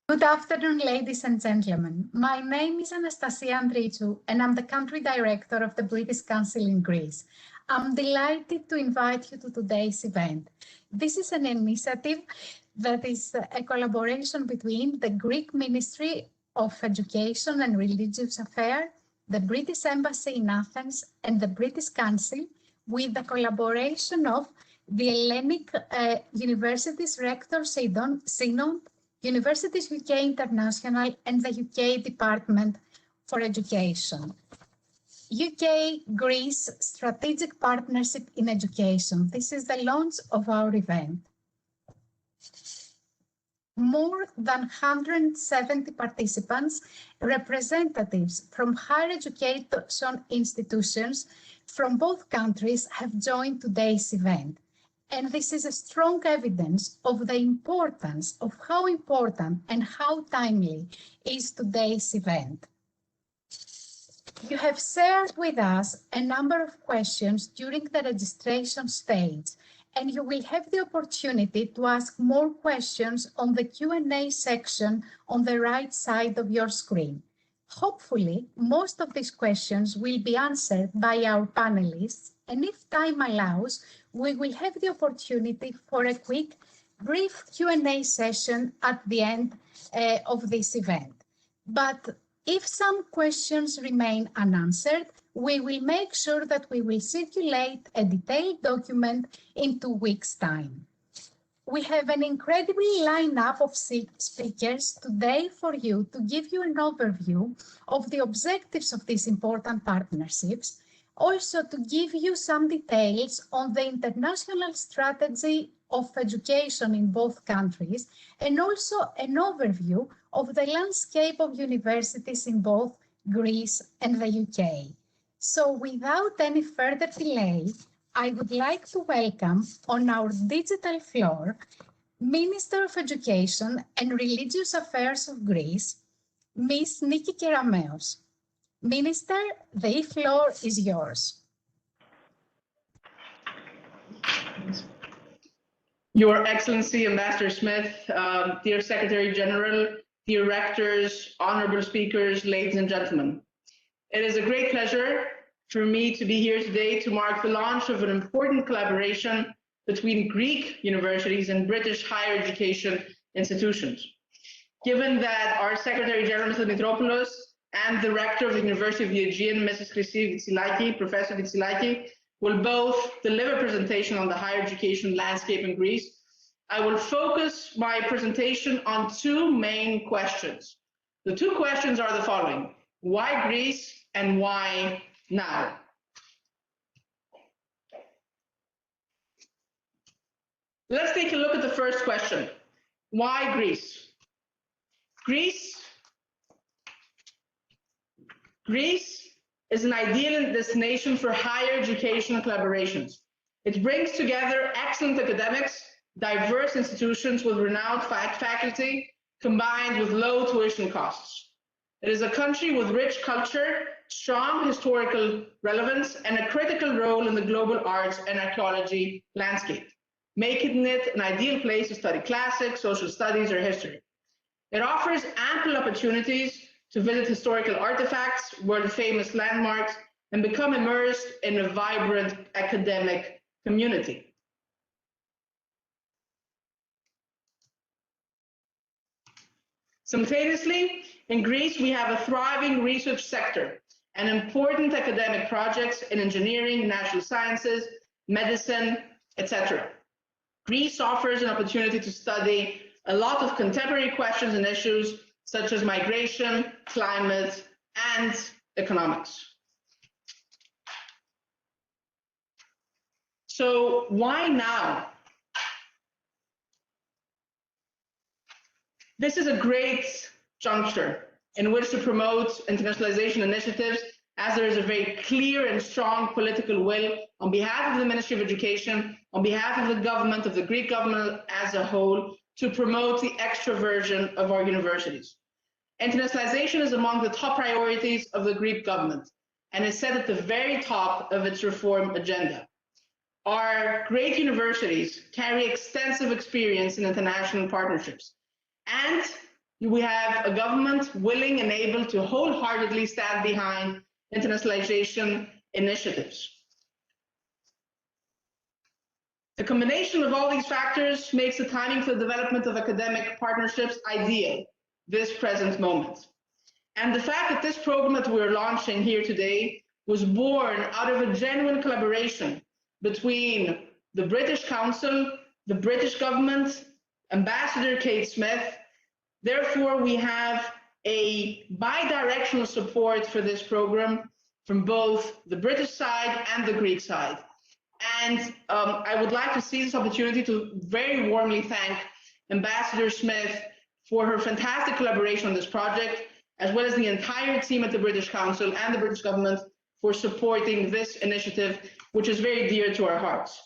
Good afternoon, ladies and gentlemen. My name is Anastasia Andriitou, and I'm the Country Director of the British Council in Greece. I'm delighted to invite you to today's event. This is an initiative that is a collaboration between the Greek Ministry of Education and Religious Affairs, the British Embassy in Athens, and the British Council, with the collaboration of the Hellenic Universities Rectors Synod, Universities UK International, and the UK Department for Education. UK-Greece Strategic Partnership in Education. This is the launch of our event. More than 170 participants, representatives from higher education institutions from both countries have joined today's event. And this is a strong evidence of the importance of how important and how timely is today's event. You have shared with us a number of questions during the registration stage, and you will have the opportunity to ask more questions on the Q&A section on the right side of your screen. Hopefully, most of these questions will be answered by our panelists, and if time allows, we will have the opportunity for a quick, brief Q&A session at the end of this event. But if some questions remain unanswered, we will make sure that we will circulate a detailed document in 2 weeks' time. We have an incredible lineup of speakers today for you to give you an overview of the objectives of these important partnerships, also to give you some details on the international strategy of education in both countries, and also an overview of the landscape of universities in both Greece and the UK. So without any further delay, I would like to welcome on our digital floor Minister of Education and Religious Affairs of Greece, Ms. Niki Kerameos. Minister, the floor is yours. Your Excellency, Ambassador Smith, dear Secretary General, dear Rectors, honorable speakers, ladies and gentlemen. It is a great pleasure for me to be here today to mark the launch of an important collaboration between Greek universities and British higher education institutions. Given that our Secretary General, Mr. Mitropoulos, and the Rector of the University of the Aegean, Mrs. Christi Vitsilaki, Professor Vitsilaki, will both deliver a presentation on the higher education landscape in Greece, I will focus my presentation on 2 main questions. The 2 questions are the following: why Greece and why now? Let's take a look at the first question. Why Greece? Greece is an ideal destination for higher educational collaborations. It brings together excellent academics, diverse institutions with renowned faculty, combined with low tuition costs. It is a country with rich culture, strong historical relevance, and a critical role in the global arts and archaeology landscape, making it an ideal place to study classics, social studies, or history. It offers ample opportunities to visit historical artifacts, world-famous landmarks, and become immersed in a vibrant academic community. Simultaneously, in Greece, we have a thriving research sector and important academic projects in engineering, natural sciences, medicine, etc. Greece offers an opportunity to study a lot of contemporary questions and issues such as migration, climate, and economics. So why now? This is a great juncture in which to promote internationalization initiatives, as there is a very clear and strong political will on behalf of the Ministry of Education, on behalf of the government, of the Greek government as a whole, to promote the extroversion of our universities. Internationalization is among the top priorities of the Greek government and is set at the very top of its reform agenda. Our great universities carry extensive experience in international partnerships, and we have a government willing and able to wholeheartedly stand behind internationalization initiatives. The combination of all these factors makes the timing for the development of academic partnerships ideal this present moment. And the fact that this program that we're launching here today was born out of a genuine collaboration between the British Council, the British government, Ambassador Kate Smith. Therefore, we have a bi-directional support for this program from both the British side and the Greek side. And I would like to seize this opportunity to very warmly thank Ambassador Smith for her fantastic collaboration on this project, as well as the entire team at the British Council and the British government for supporting this initiative, which is very dear to our hearts.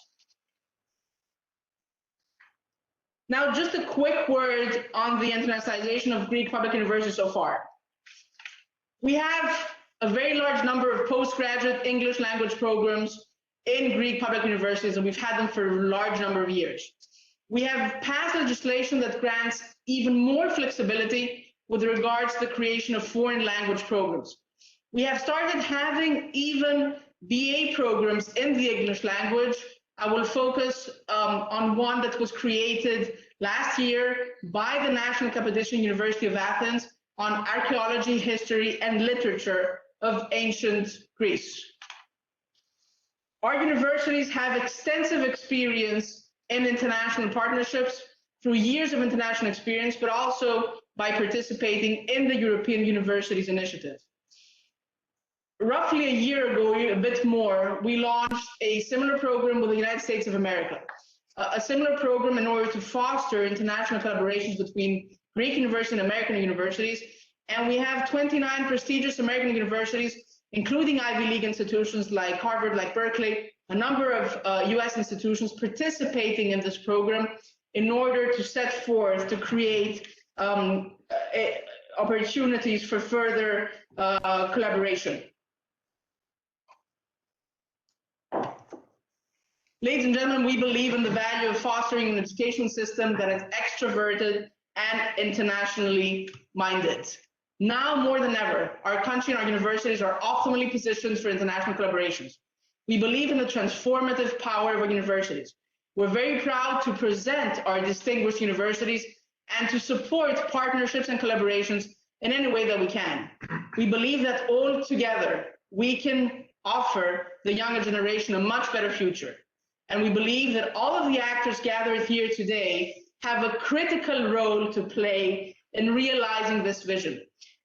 Now, just a quick word on the internationalization of Greek public universities so far. We have a very large number of postgraduate English language programs in Greek public universities, and we've had them for a large number of years. We have passed legislation that grants even more flexibility with regards to the creation of foreign language programs. We have started having even BA programs in the English language. I will focus on one that was created last year by the National Cappadocian University of Athens on archaeology, history, and literature of ancient Greece. Our universities have extensive experience in international partnerships through years of international experience, but also by participating in the European Universities Initiative. Roughly a year ago, a bit more, we launched a similar program with the United States of America, a similar program in order to foster international collaborations between Greek universities and American universities. And we have 29 prestigious American universities, including Ivy League institutions like Harvard, like Berkeley, a number of US institutions participating in this program in order to set forth to create opportunities for further collaboration. Ladies and gentlemen, we believe in the value of fostering an education system that is extroverted and internationally minded. Now more than ever, our country and our universities are optimally positioned for international collaborations. We believe in the transformative power of our universities. We're very proud to present our distinguished universities and to support partnerships and collaborations in any way that we can. We believe that all together, we can offer the younger generation a much better future. And we believe that all of the actors gathered here today have a critical role to play in realizing this vision.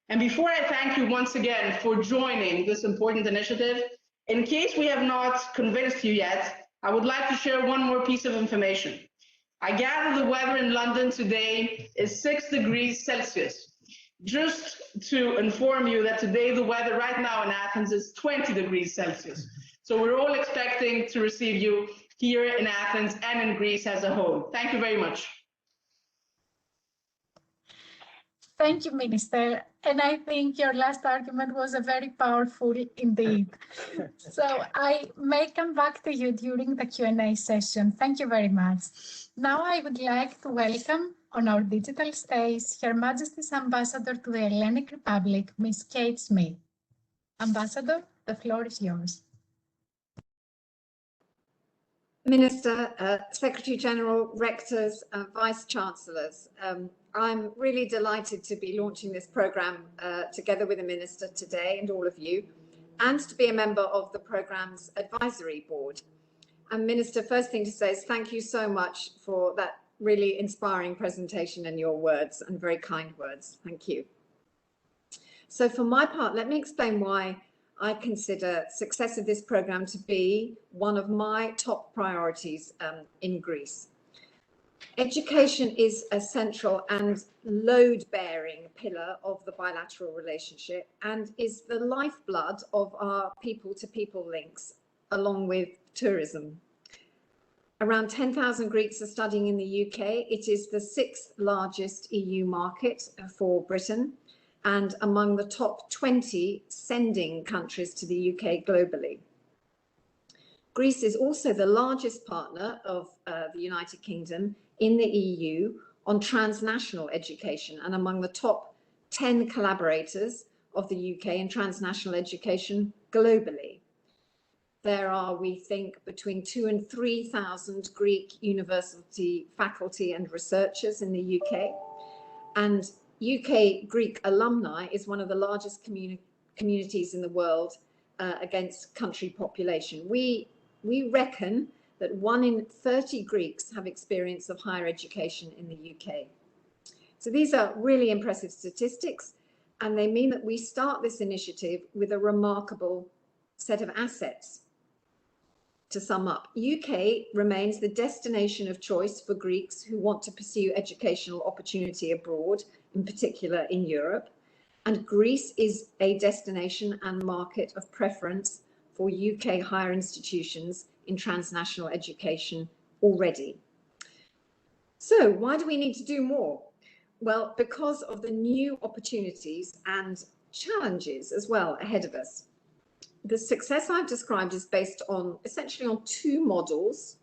And before I thank you once again for joining this important initiative, in case we have not convinced you yet, I would like to share one more piece of information. I gather the weather in London today is 6 degrees Celsius. Just to inform you that today the weather right now in Athens is 20 degrees Celsius. So we're all expecting to receive you here in Athens and in Greece as a whole. Thank you very much. Thank you, Minister. And I think your last argument was a very powerful indeed. So I may come back to you during the Q&A session. Thank you very much. Now I would like to welcome on our digital stage Her Majesty's Ambassador to the Hellenic Republic, Ms. Kate Smith. Ambassador, the floor is yours. Minister, Secretary General, Rectors, Vice Chancellors, I'm really delighted to be launching this programme together with the Minister today and all of you, and to be a member of the programme's advisory board. And Minister, first thing to say is thank you so much for that really inspiring presentation and your words, and very kind words. Thank you. So for my part, let me explain why I consider success of this programme to be one of my top priorities in Greece. Education is a central and load-bearing pillar of the bilateral relationship and is the lifeblood of our people-to-people links, along with tourism. Around 10,000 Greeks are studying in the UK. It is the 6th largest EU market for Britain and among the top 20 sending countries to the UK globally. Greece is also the largest partner of the United Kingdom in the EU, on transnational education and among the top 10 collaborators of the UK in transnational education globally. There are, we think, between 2,000 and 3,000 Greek university faculty and researchers in the UK. And UK Greek alumni is one of the largest communities in the world against country population. We reckon that 1 in 30 Greeks have experience of higher education in the UK. So these are really impressive statistics, and they mean that we start this initiative with a remarkable set of assets. To sum up, UK remains the destination of choice for Greeks who want to pursue educational opportunity abroad, in particular in Europe. And Greece is a destination and market of preference for UK higher institutions in transnational education already. So why do we need to do more? Well, because of the new opportunities and challenges as well ahead of us. The success I've described is based on essentially on 2 models: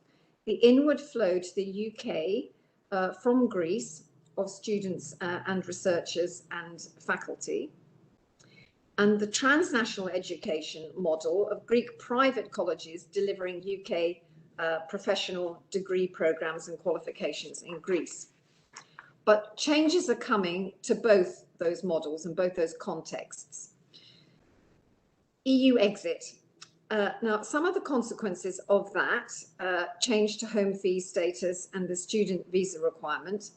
the inward flow to the UK from Greece of students and researchers and faculty, and the transnational education model of Greek private colleges delivering UK professional degree programs and qualifications in Greece. But changes are coming to both those models and both those contexts. EU exit. Now, some of the consequences of that change to home fee status and the student visa requirement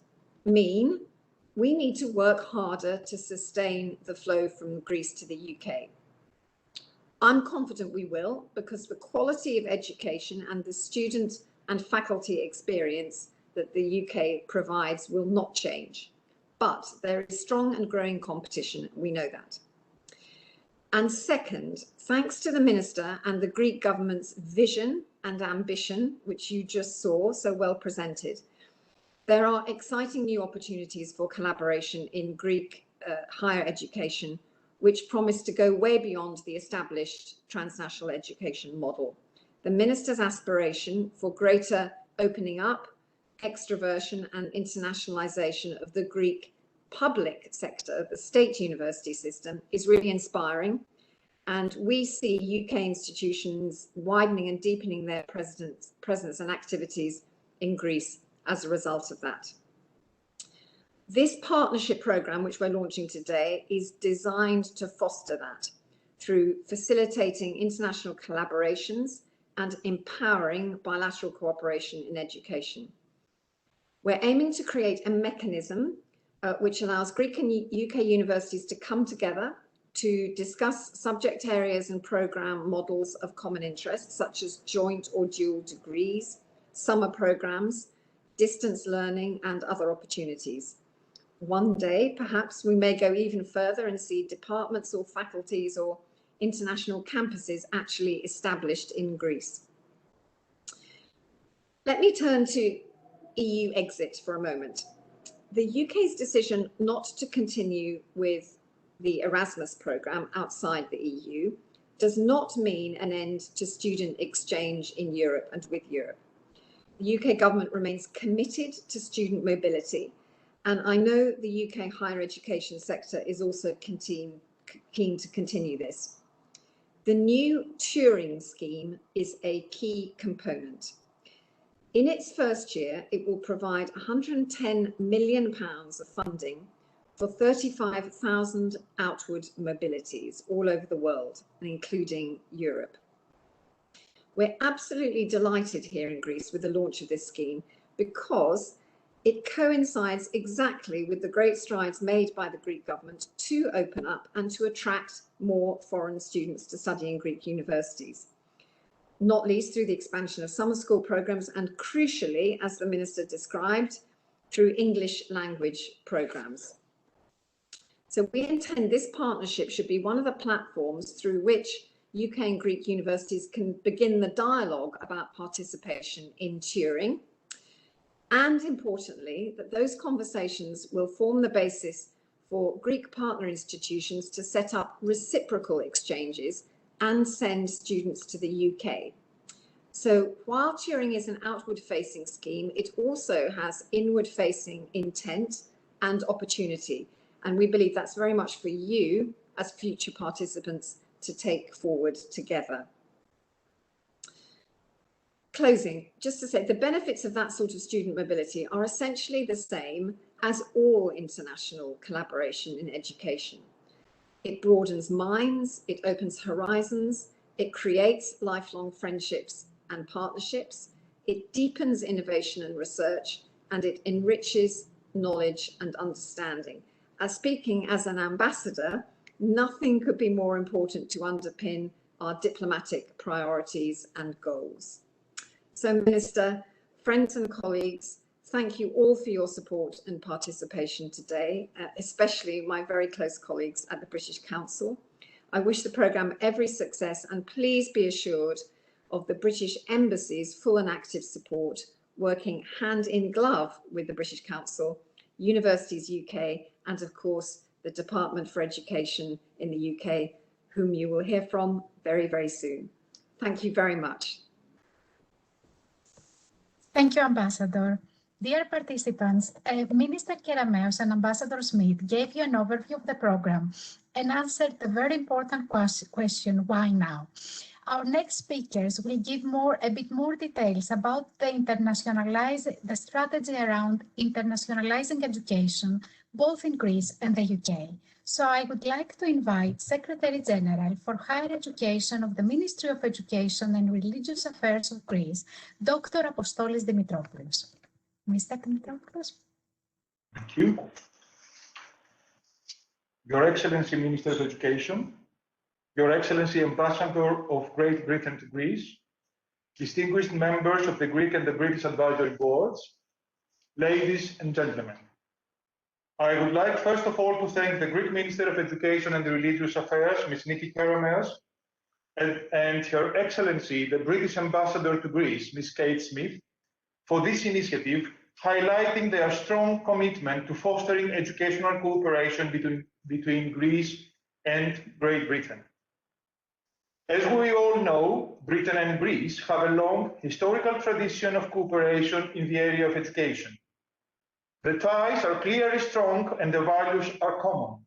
mean we need to work harder to sustain the flow from Greece to the UK. I'm confident we will, because the quality of education and the student and faculty experience that the UK provides will not change. But there is strong and growing competition, we know that. And second, thanks to the Minister and the Greek government's vision and ambition, which you just saw so well presented, there are exciting new opportunities for collaboration in Greek higher education, which promise to go way beyond the established transnational education model. The Minister's aspiration for greater opening up, extroversion and internationalization of the Greek public sector, the state university system, is really inspiring. And we see UK institutions widening and deepening their presence and activities in Greece as a result of that. This partnership programme, which we're launching today, is designed to foster that through facilitating international collaborations and empowering bilateral cooperation in education. We're aiming to create a mechanism which allows Greek and UK universities to come together to discuss subject areas and programme models of common interest, such as joint or dual degrees, summer programmes, distance learning, and other opportunities. One day, perhaps, we may go even further and see departments or faculties or international campuses actually established in Greece. Let me turn to EU exit for a moment. The UK's decision not to continue with the Erasmus programme outside the EU does not mean an end to student exchange in Europe and with Europe. The UK government remains committed to student mobility, and I know the UK higher education sector is also keen to continue this. The new Turing scheme is a key component. In its first year, it will provide £110 million of funding for 35,000 outward mobilities all over the world, including Europe. We're absolutely delighted here in Greece with the launch of this scheme because it coincides exactly with the great strides made by the Greek government to open up and to attract more foreign students to study in Greek universities, not least through the expansion of summer school programmes and, crucially, as the Minister described, through English language programmes. So we intend this partnership should be one of the platforms through which UK and Greek universities can begin the dialogue about participation in Turing, and importantly, that those conversations will form the basis for Greek partner institutions to set up reciprocal exchanges and send students to the UK. So while Turing is an outward-facing scheme, it also has inward-facing intent and opportunity. And we believe that's very much for you as future participants to take forward together. Closing, just to say, the benefits of that sort of student mobility are essentially the same as all international collaboration in education. It broadens minds, it opens horizons, it creates lifelong friendships and partnerships, it deepens innovation and research, and it enriches knowledge and understanding. As speaking as an ambassador, nothing could be more important to underpin our diplomatic priorities and goals. So, Minister, friends and colleagues, thank you all for your support and participation today, especially my very close colleagues at the British Council. I wish the programme every success, and please be assured of the British Embassy's full and active support, working hand in glove with the British Council, Universities UK, and of course, the Department for Education in the UK, whom you will hear from very, very soon. Thank you very much. Thank you, Ambassador. Dear participants, Minister Kerameos and Ambassador Smith gave you an overview of the program and answered the very important question, why now? Our next speakers will give a bit more details about the strategy around internationalizing education, both in Greece and the UK. So I would like to invite Secretary General for Higher Education of the Ministry of Education and Religious Affairs of Greece, Dr. Apostolis Dimitropoulos. Mr. Dimitropoulos. Thank you. Your Excellency, Minister of Education, Your Excellency, Ambassador of Great Britain to Greece, distinguished members of the Greek and the British Advisory Boards, ladies and gentlemen. I would like first of all to thank the Greek Minister of Education and Religious Affairs, Ms. Niki Kerameos, and Her Excellency, the British Ambassador to Greece, Ms. Kate Smith, for this initiative, highlighting their strong commitment to fostering educational cooperation between Greece and Great Britain. As we all know, Britain and Greece have a long historical tradition of cooperation in the area of education. The ties are clearly strong and the values are common.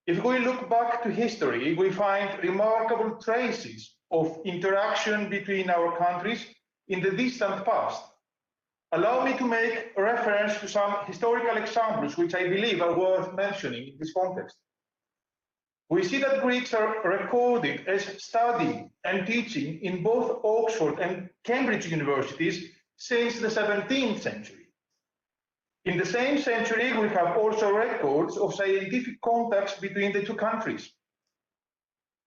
If we look back to history, we find remarkable traces of interaction between our countries in the distant past. Allow me to make reference to some historical examples which I believe are worth mentioning in this context. We see that Greeks are recorded as studying and teaching in both Oxford and Cambridge universities since the 17th century. In the same century, we have also records of scientific contacts between the two countries.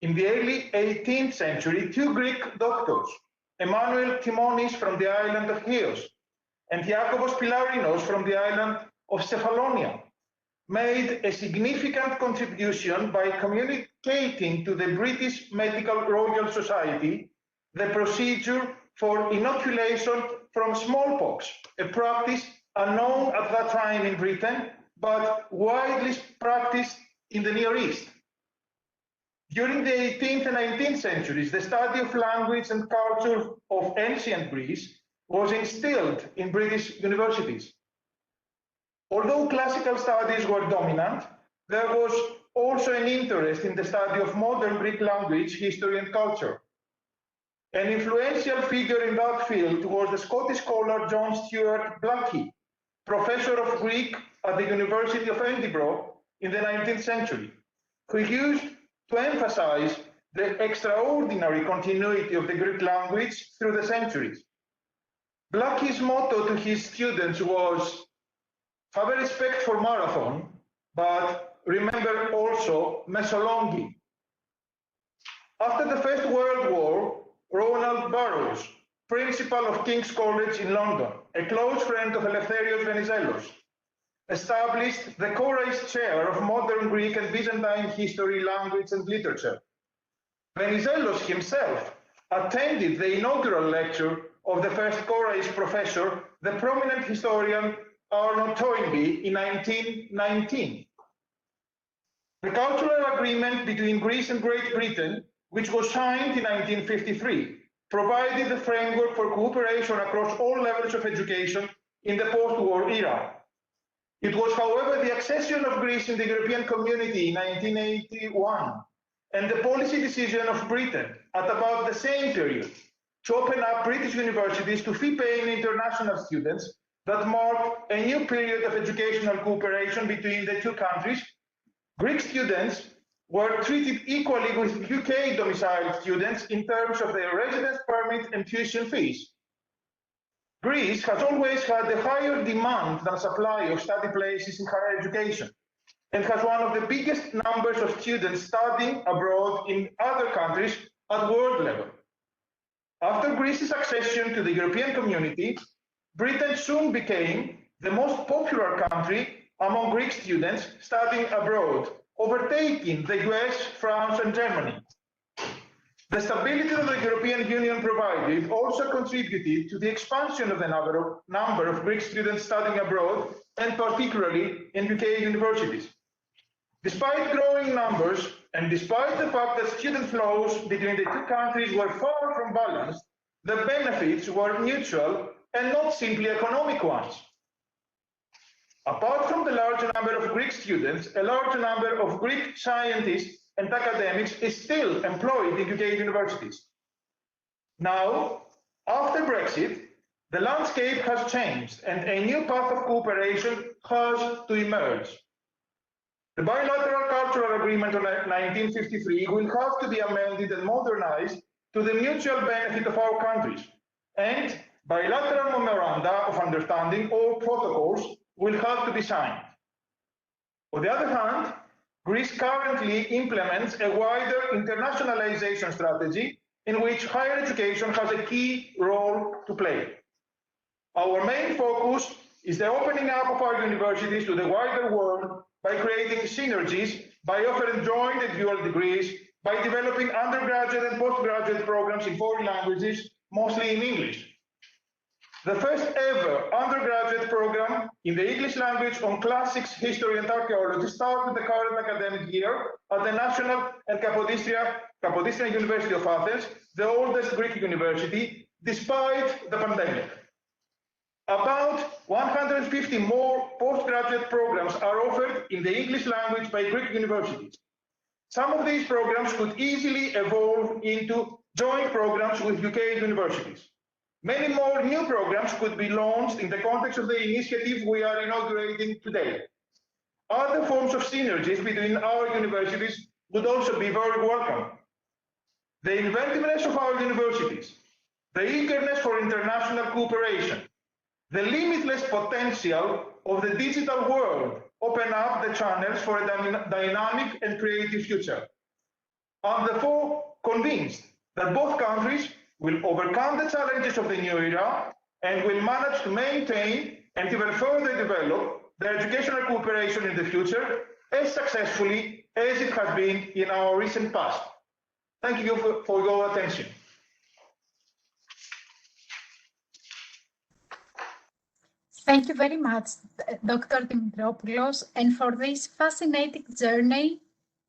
In the early 18th century, two Greek doctors, Emmanuel Timonis from the island of Chios and Iakovos Pilarinos from the island of Cephalonia, made a significant contribution by communicating to the British Medical Royal Society the procedure for inoculation from smallpox, a practice unknown at that time in Britain, but widely practiced in the Near East. During the 18th and 19th centuries, the study of language and culture of ancient Greece was instilled in British universities. Although classical studies were dominant, there was also an interest in the study of modern Greek language, history, and culture. An influential figure in that field was the Scottish scholar John Stuart Blackie, professor of Greek at the University of Edinburgh in the 19th century, who used to emphasize the extraordinary continuity of the Greek language through the centuries. Blackie's motto to his students was, "Have a respect for marathon, but remember also mesolongi." After the First World War, Ronald Burrows, principal of King's College in London, a close friend of Eleftherios Venizelos, established the Korais Chair of Modern Greek and Byzantine History, Language and Literature. Venizelos himself attended the inaugural lecture of the first Korais professor, the prominent historian Arnold Toynbee, in 1919. The cultural agreement between Greece and Great Britain, which was signed in 1953, provided the framework for cooperation across all levels of education in the post-war era. It was, however, the accession of Greece in the European Community in 1981 and the policy decision of Britain at about the same period to open up British universities to fee-paying international students that marked a new period of educational cooperation between the two countries. Greek students were treated equally with UK domiciled students in terms of their residence permit and tuition fees. Greece has always had a higher demand than supply of study places in higher education and has one of the biggest numbers of students studying abroad in other countries at world level. After Greece's accession to the European Community, Britain soon became the most popular country among Greek students studying abroad, overtaking the US, France, and Germany. The stability that the European Union provided also contributed to the expansion of the number of Greek students studying abroad, and particularly in UK universities. Despite growing numbers, and despite the fact that student flows between the two countries were far from balanced, the benefits were mutual and not simply economic ones. Apart from the large number of Greek students, a large number of Greek scientists and academics is still employed in UK universities. Now, after Brexit, the landscape has changed and a new path of cooperation has to emerge. The bilateral cultural agreement of 1953 will have to be amended and modernized to the mutual benefit of our countries, and bilateral memoranda of understanding or protocols will have to be signed. On the other hand, Greece currently implements a wider internationalization strategy in which higher education has a key role to play. Our main focus is the opening up of our universities to the wider world by creating synergies, by offering joint and dual degrees, by developing undergraduate and postgraduate programs in foreign languages, mostly in English. The first ever undergraduate program in the English language on classics, history, and archaeology started the current academic year at the National and Kapodistrian University of Athens, the oldest Greek university, despite the pandemic. About 150 more postgraduate programs are offered in the English language by Greek universities. Some of these programs could easily evolve into joint programs with UK universities. Many more new programs could be launched in the context of the initiative we are inaugurating today. Other forms of synergies between our universities would also be very welcome. The inventiveness of our universities, the eagerness for international cooperation, the limitless potential of the digital world open up the channels for a dynamic and creative future. I'm therefore convinced that both countries will overcome the challenges of the new era and will manage to maintain and even further develop their educational cooperation in the future as successfully as it has been in our recent past. Thank you for your attention. Thank you very much, Dr. Dimitropoulos, and for this fascinating journey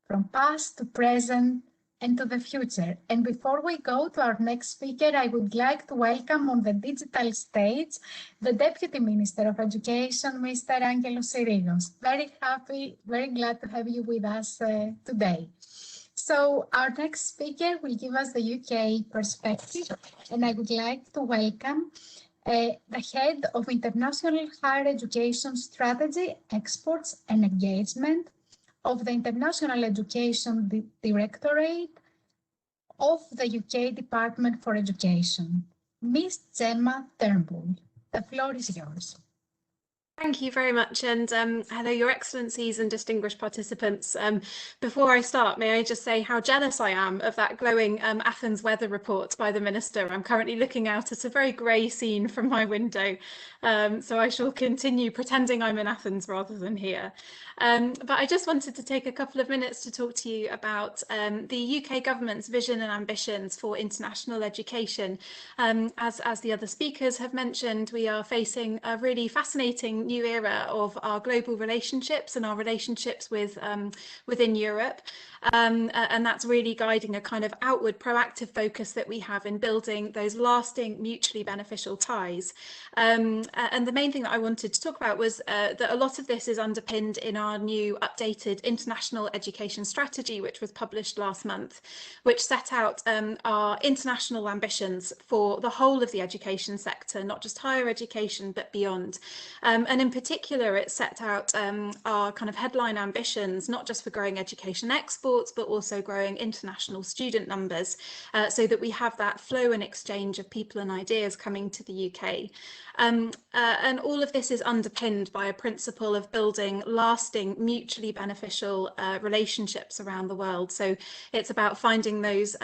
from past to present and to the future. And before we go to our next speaker, I would like to welcome on the digital stage the Deputy Minister of Education, Mr. Angelos Syrigos. Very happy, very glad to have you with us today. So our next speaker will give us the UK perspective, and I would like to welcome the Head of International Higher Education Strategy, Exports and Engagement of the International Education Directorate of the UK Department for Education, Ms. Gemma Turnbull. The floor is yours. Thank you very much, and hello, Your Excellencies and distinguished participants. Before I start, may I just say how jealous I am of that glowing Athens weather report by the Minister. I'm currently looking out at a very grey scene from my window, so I shall continue pretending I'm in Athens rather than here. But I just wanted to take a couple of minutes to talk to you about the UK government's vision and ambitions for international education. As the other speakers have mentioned, we are facing a really fascinating new era of our global relationships and our relationships with within Europe. And that's really guiding a kind of outward proactive focus that we have in building those lasting mutually beneficial ties. And the main thing that I wanted to talk about was that a lot of this is underpinned in our new updated international education strategy, which was published last month, which set out our international ambitions for the whole of the education sector, not just higher education, but beyond. And in particular, it set out our kind of headline ambitions, not just for growing education exports, but also growing international student numbers, so that we have that flow and exchange of people and ideas coming to the UK. And all of this is underpinned by a principle of building lasting, mutually beneficial relationships around the world. So it's about finding those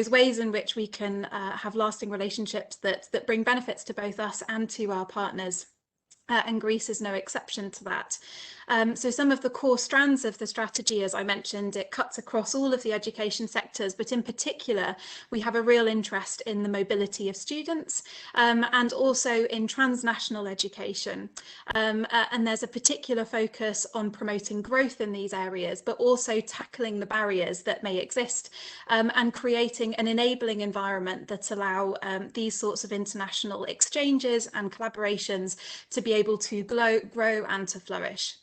ways in which we can have lasting relationships that bring benefits to both us and to our partners. And Greece is no exception to that. So some of the core strands of the strategy, as I mentioned, it cuts across all of the education sectors, but in particular, we have a real interest in the mobility of students and also in transnational education. And there's a particular focus on promoting growth in these areas, but also tackling the barriers that may exist and creating an enabling environment that allow these sorts of international exchanges and collaborations to be able to grow and to flourish.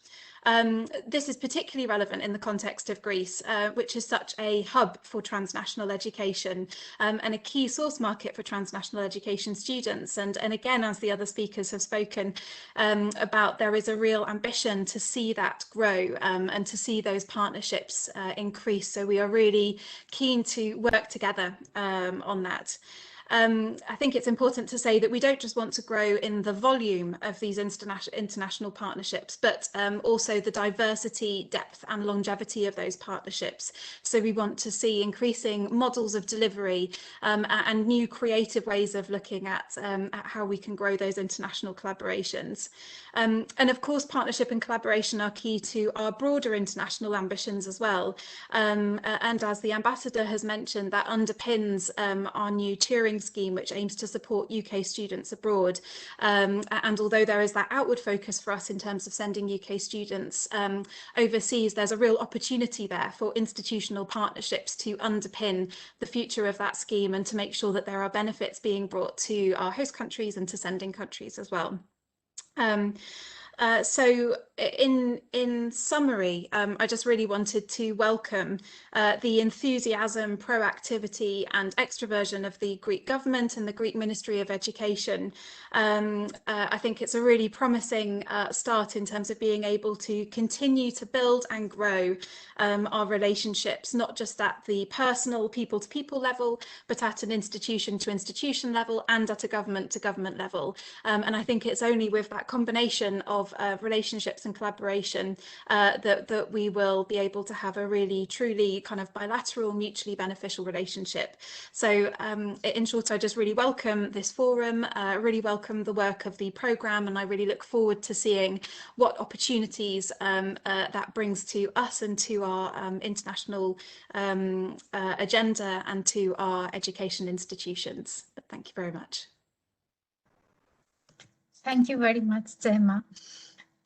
This is particularly relevant in the context of Greece, which is such a hub for transnational education and a key source market for transnational education students. And again, as the other speakers have spoken about, there is a real ambition to see that grow and to see those partnerships increase. So we are really keen to work together on that. I think it's important to say that we don't just want to grow in the volume of these international partnerships, but also the diversity, depth and longevity of those partnerships. So we want to see increasing models of delivery and new creative ways of looking at how we can grow those international collaborations. And of course, partnership and collaboration are key to our broader international ambitions as well. And as the Ambassador has mentioned, that underpins our new Turing scheme, which aims to support UK students abroad. And although there is that outward focus for us in terms of sending UK students overseas, there's a real opportunity there for institutional partnerships to underpin the future of that scheme and to make sure that there are benefits being brought to our host countries and to sending countries as well. So in summary, I just really wanted to welcome the enthusiasm, proactivity and extroversion of the Greek government and the Greek Ministry of Education. I think it's a really promising start in terms of being able to continue to build and grow our relationships, not just at the personal people-to-people level, but at an institution-to-institution level and at a government-to-government level. And I think it's only with that combination of relationships and collaboration that we will be able to have a really truly kind of bilateral, mutually beneficial relationship. So in short, I just really welcome this forum, really welcome the work of the programme, and I really look forward to seeing what opportunities that brings to us and to our international agenda and to our education institutions. But thank you very much. Thank you very much, Gemma.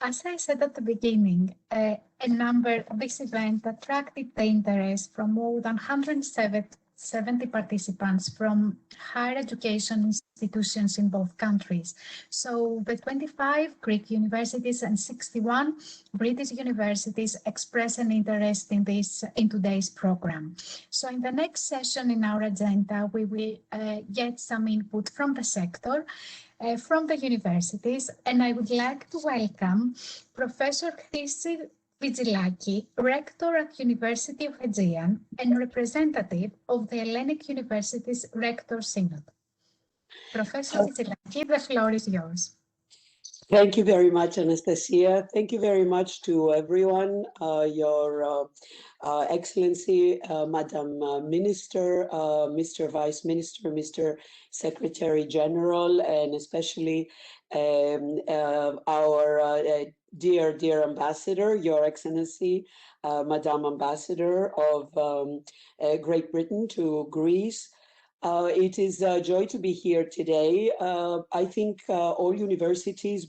As I said at the beginning, this event attracted the interest from more than 170 participants from higher education institutions in both countries. So the 25 Greek universities and 61 British universities express an interest in today's program. So in the next session in our agenda, we will get some input from the sector, from the universities, and I would like to welcome Professor Christy Vigilaki, Rector at University of Aegean and representative of the Hellenic University's Rectors Synod. Professor Vigilaki, the floor is yours. Thank you very much, Anastasia. Thank you very much to everyone, Your Excellency, Madam Minister, Mr. Vice Minister, Mr. Secretary General, and especially our dear Ambassador, Your Excellency, Madam Ambassador of Great Britain to Greece. It is a joy to be here today. I think all universities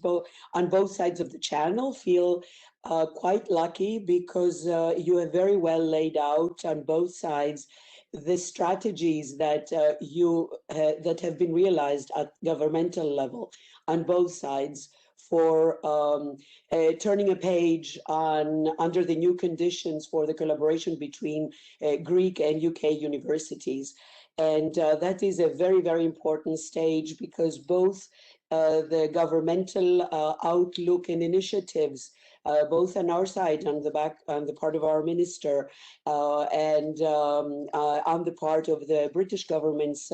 on both sides of the channel feel quite lucky because you have very well laid out on both sides the strategies that that have been realized at governmental level on both sides for turning a page under the new conditions for the collaboration between Greek and UK universities. And that is a very, very important stage because both the governmental outlook and initiatives, both on our side, on the part of our minister, and on the part of the British government's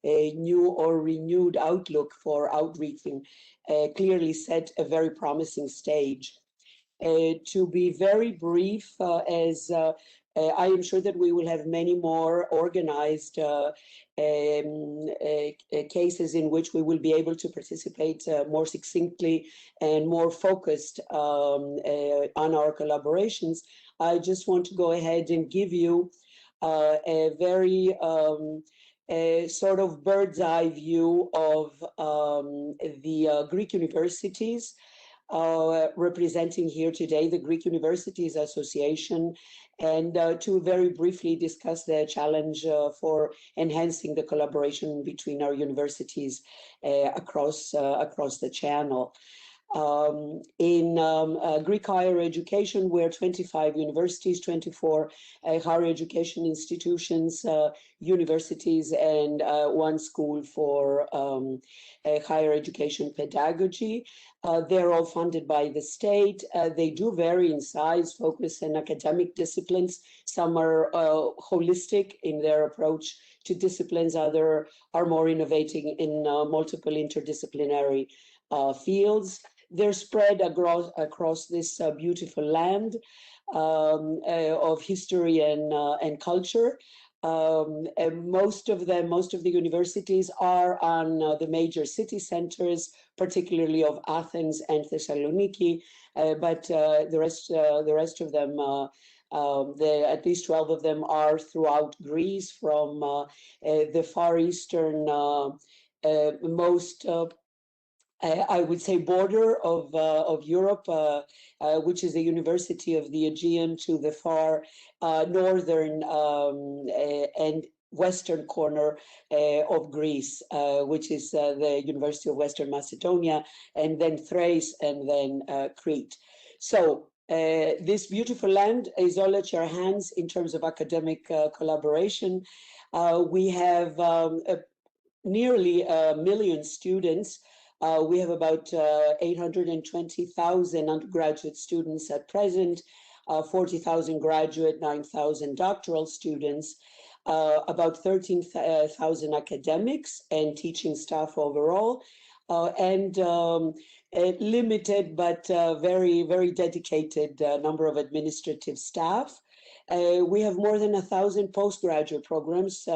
a new or renewed outlook for outreaching, clearly set a very promising stage. To be very brief, as I am sure that we will have many more organized cases in which we will be able to participate more succinctly and more focused on our collaborations. I just want to go ahead and give you a very sort of bird's eye view of the Greek universities. Representing here today the Greek Universities Association, and to very briefly discuss the challenge for enhancing the collaboration between our universities across the channel. In Greek higher education, we're 25 universities, 24 higher education institutions, universities, and one school for higher education pedagogy. They're all funded by the state. They do vary in size, focus, and academic disciplines. Some are holistic in their approach to disciplines. Others are more innovating in multiple interdisciplinary fields. They're spread across this beautiful land of history and culture. And most of the universities are on the major city centers, particularly of Athens and Thessaloniki, but the rest of them, at least 12 of them, are throughout Greece, from the far eastern most I would say border of Europe, which is the University of the Aegean, to the far northern and western corner of Greece, which is the University of Western Macedonia, and then Thrace, and then Crete. So this beautiful land is all at your hands in terms of academic collaboration. We have nearly 1 million students. We have about 820,000 undergraduate students at present, 40,000 graduate, 9,000 doctoral students, about 13,000 academics and teaching staff overall, and a limited but very, very dedicated number of administrative staff. We have more than 1,000 postgraduate programs,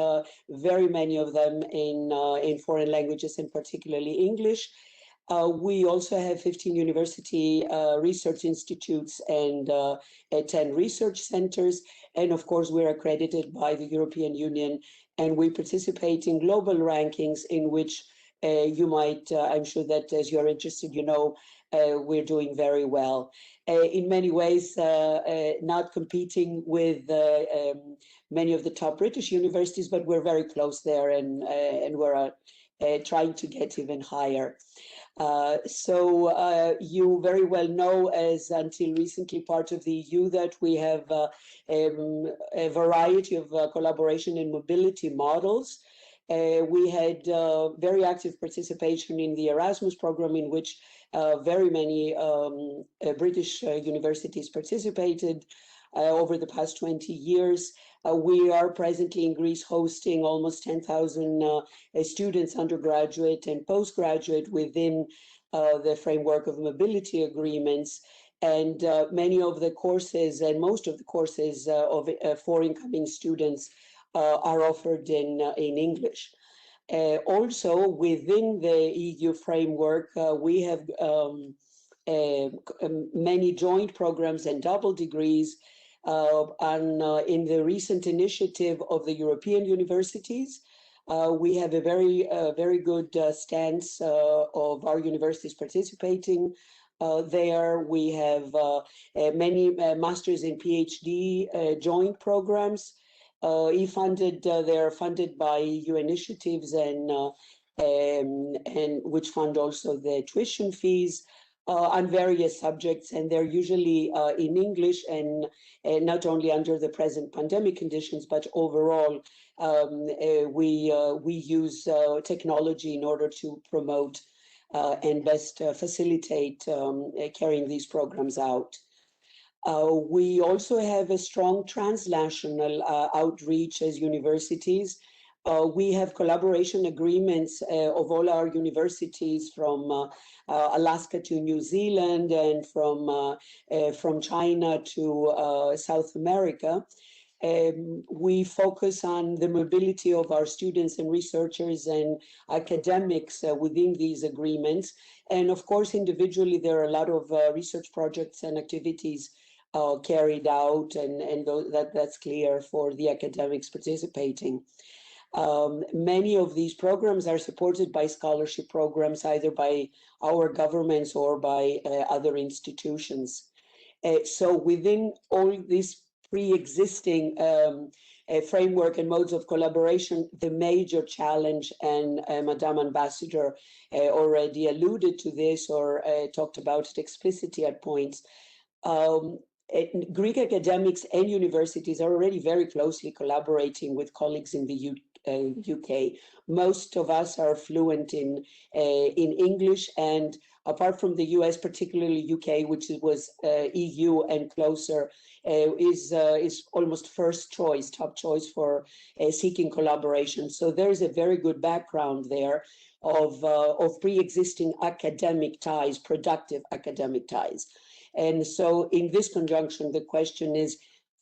very many of them in foreign languages, and particularly English. We also have 15 university research institutes and 10 research centers. And of course, we're accredited by the European Union, and we participate in global rankings in which you might, I'm sure that as you're interested, you know, we're doing very well. In many ways, not competing with many of the top British universities, but we're very close there, and we're trying to get even higher. So you very well know, as until recently part of the EU, that we have a variety of collaboration and mobility models. We had very active participation in the Erasmus program, in which very many British universities participated over the past 20 years. We are presently in Greece hosting almost 10,000 students, undergraduate and postgraduate, within the framework of mobility agreements. And many of the courses and most of the courses for incoming students are offered in English. Also, within the EU framework, we have many joint programs and double degrees. In the recent initiative of the European universities, We have a very good stance of our universities participating there. We have many masters and PhD joint programs. They are funded by EU initiatives and which fund also the tuition fees on various subjects, and they're usually in English and not only under the present pandemic conditions, but overall we use technology in order to promote and best facilitate carrying these programs out. We also have a strong transnational outreach as universities. We have collaboration agreements of all our universities from Alaska to New Zealand and from China to South America. We focus on the mobility of our students and researchers and academics within these agreements. And of course, individually, there are a lot of research projects and activities carried out, and that's clear for the academics participating. Many of these programs are supported by scholarship programs, either by our governments or by other institutions. So within all these pre-existing framework and modes of collaboration, the major challenge, and Madam Ambassador already alluded to this or talked about it explicitly at points, Greek academics and universities are already very closely collaborating with colleagues in the UK. Most of us are fluent in English, and apart from the US, particularly UK, which was EU and closer, is almost first choice, top choice for seeking collaboration. So there is a very good background there of pre-existing academic ties, productive academic ties. And so in this conjunction, the question is,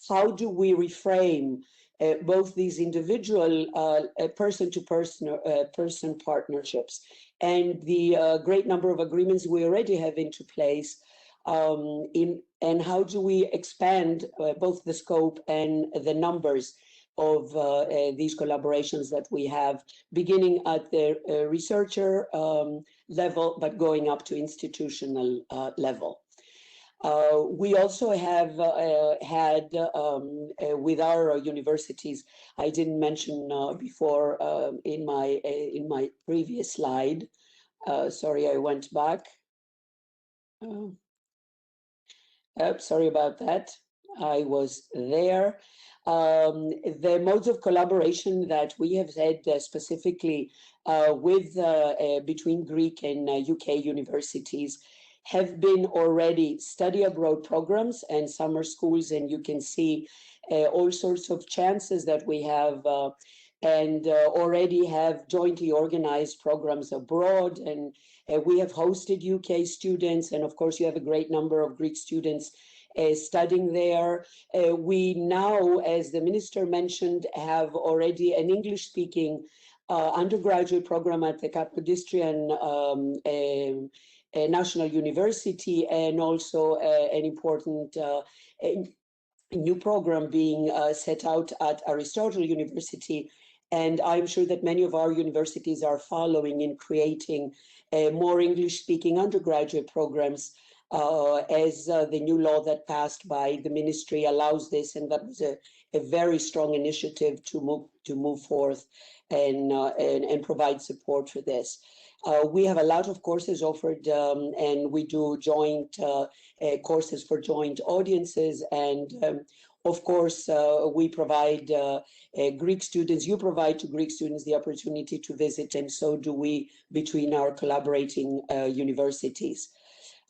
how do we reframe both these individual person-to-person partnerships and the great number of agreements we already have into place, and how do we expand both the scope and the numbers of these collaborations that we have, beginning at the researcher level, but going up to institutional level. We also have had with our universities, I didn't mention before in my previous slide, sorry, I went back. Sorry about that, I was there. The modes of collaboration that we have had specifically with between Greek and UK universities have been already study abroad programs and summer schools, and you can see all sorts of chances that we have and already have jointly organized programs abroad, and we have hosted UK students, and of course you have a great number of Greek students studying there. We now, as the minister mentioned, have already an English-speaking undergraduate program at the Capodistrian National University, and also an important new program being set out at Aristotle University. And I'm sure that many of our universities are following in creating more English-speaking undergraduate programs as the new law that passed by the ministry allows this, and that was a very strong initiative to move forth and provide support for this. We have a lot of courses offered, and we do joint courses for joint audiences. And of course, we provide Greek students, you provide to Greek students the opportunity to visit, and so do we between our collaborating universities.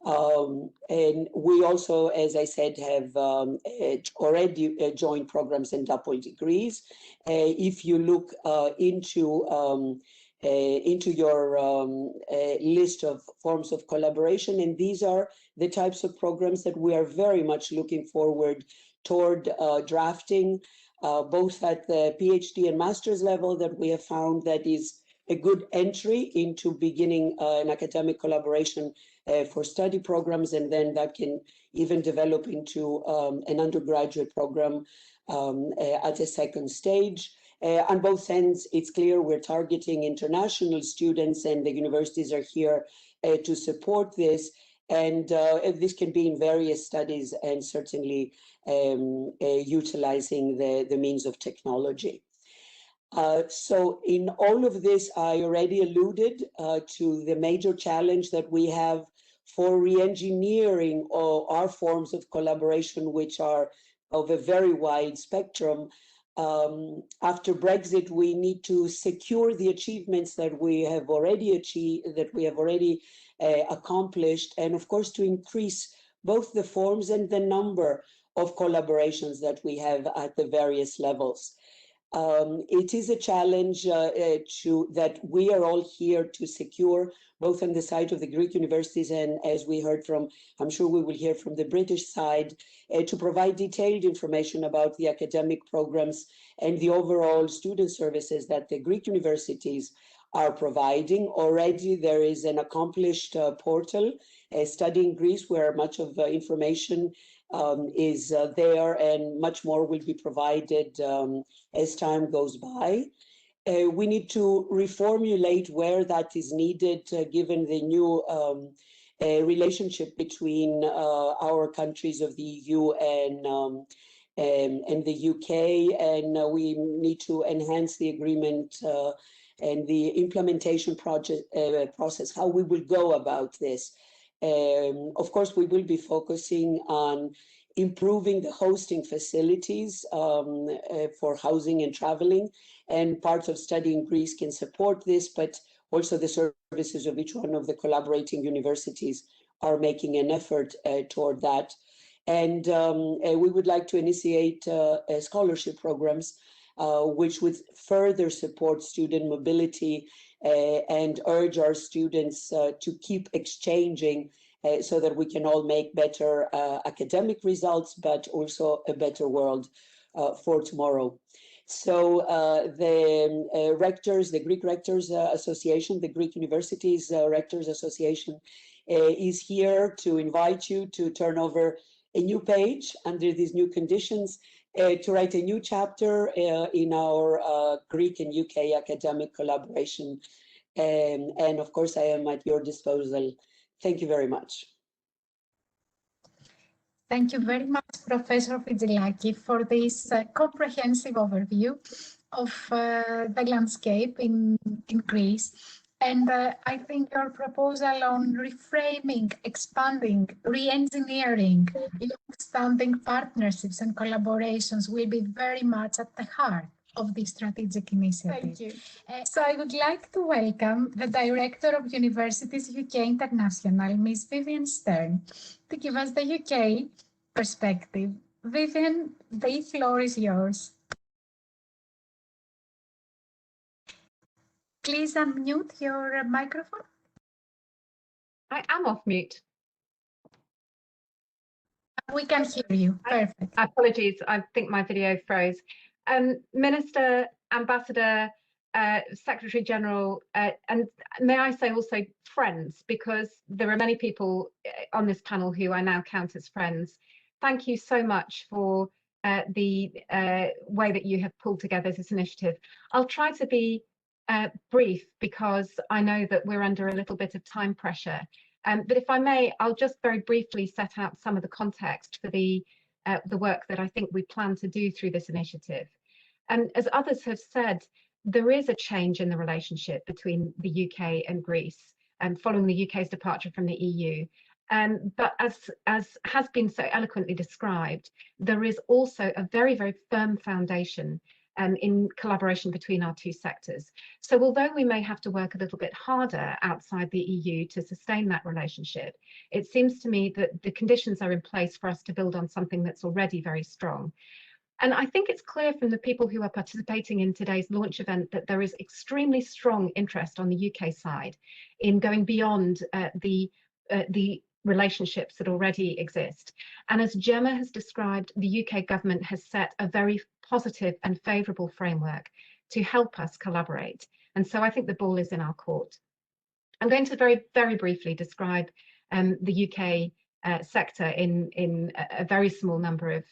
And we also, as I said, have already joined programs and double degrees. If you look into your list of forms of collaboration, and these are the types of programs that we are very much looking forward toward drafting, both at the PhD and master's level, that we have found that is a good entry into beginning an academic collaboration for study programs, and then that can even develop into an undergraduate program at a second stage. On both ends, it's clear we're targeting international students, and the universities are here to support this. And this can be in various studies and certainly utilizing the means of technology. So in all of this, I already alluded to the major challenge that we have for re-engineering our forms of collaboration, which are of a very wide spectrum. After Brexit, we need to secure the achievements that we have already achieved, that we have already accomplished, and of course to increase both the forms and the number of collaborations that we have at the various levels. It is a challenge that we are all here to secure, both on the side of the Greek universities and, as we heard from, I'm sure we will hear from the British side, to provide detailed information about the academic programs and the overall student services that the Greek universities are providing. Already there is an accomplished portal, Study in Greece, where much of the information is there, and much more will be provided as time goes by. We need to reformulate where that is needed, given the new relationship between our countries of the EU and the UK, and we need to enhance the agreement and the implementation process, how we will go about this. Of course, we will be focusing on improving the hosting facilities for housing and traveling, and parts of Study in Greece can support this, but also the services of each one of the collaborating universities are making an effort toward that. And we would like to initiate scholarship programs which would further support student mobility and urge our students to keep exchanging so that we can all make better academic results, but also a better world for tomorrow. So the Rectors, the Greek Rectors Association, the Greek Universities Rectors Association is here to invite you to turn over a new page under these new conditions, to write a new chapter in our Greek and UK academic collaboration. And of course, I am at your disposal. Thank you very much. Thank you very much, Professor Fitsilaki, for this comprehensive overview of the landscape in Greece. And I think your proposal on reframing, expanding, re-engineering, long-standing partnerships and collaborations will be very much at the heart of this strategic initiative. Thank you. So I would like to welcome the Director of Universities UK International, Ms. Vivian Stern, to give us the UK perspective. Vivian, the floor is yours. Please unmute your microphone. I am off mute. We can hear you. Perfect. Apologies, I think my video froze. Minister, Ambassador, Secretary General, and may I say also friends, because there are many people on this panel who I now count as friends. Thank you so much for the way that you have pulled together this initiative. I'll try to be brief because I know that we're under a little bit of time pressure. But if I may, I'll just very briefly set out some of the context for the work that I think we plan to do through this initiative. As others have said, there is a change in the relationship between the UK and Greece, following the UK's departure from the EU. But as has been so eloquently described, there is also a very, very firm foundation in collaboration between our two sectors. So although we may have to work a little bit harder outside the EU to sustain that relationship, it seems to me that the conditions are in place for us to build on something that's already very strong. And I think it's clear from the people who are participating in today's launch event that there is extremely strong interest on the UK side in going beyond the relationships that already exist. And as Gemma has described, the UK government has set a very positive and favourable framework to help us collaborate. And so I think the ball is in our court. I'm going to very, very briefly describe the UK sector in a very small number of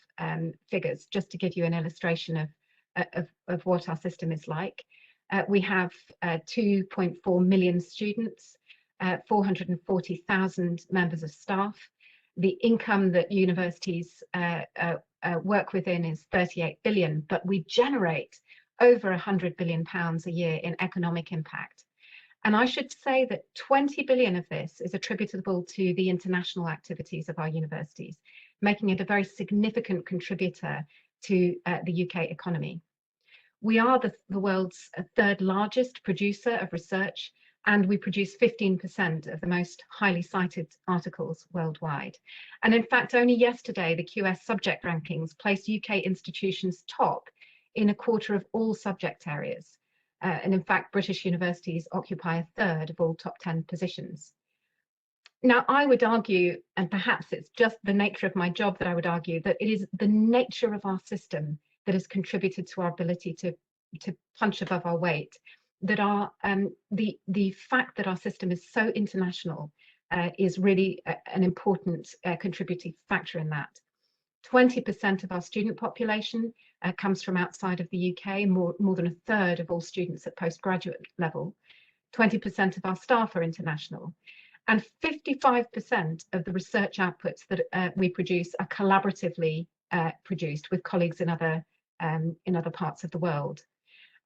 figures, just to give you an illustration of what our system is like. We have 2.4 million students, 440,000 members of staff. The income that universities work within is 38 billion, but we generate over 100 billion pounds a year in economic impact. And I should say that 20 billion of this is attributable to the international activities of our universities, making it a very significant contributor to the UK economy. We are the world's third largest producer of research, and we produce 15% of the most highly cited articles worldwide. And in fact, only yesterday, the QS subject rankings placed UK institutions top in a quarter of all subject areas. And in fact, British universities occupy a third of all top 10 positions. Now, I would argue, and perhaps it's just the nature of my job that I would argue, that it is the nature of our system that has contributed to our ability to punch above our weight, that the fact that our system is so international is really an important contributing factor in that. 20% of our student population comes from outside of the UK, more than a third of all students at postgraduate level. 20% of our staff are international. And 55% of the research outputs that we produce are collaboratively produced with colleagues in other parts of the world.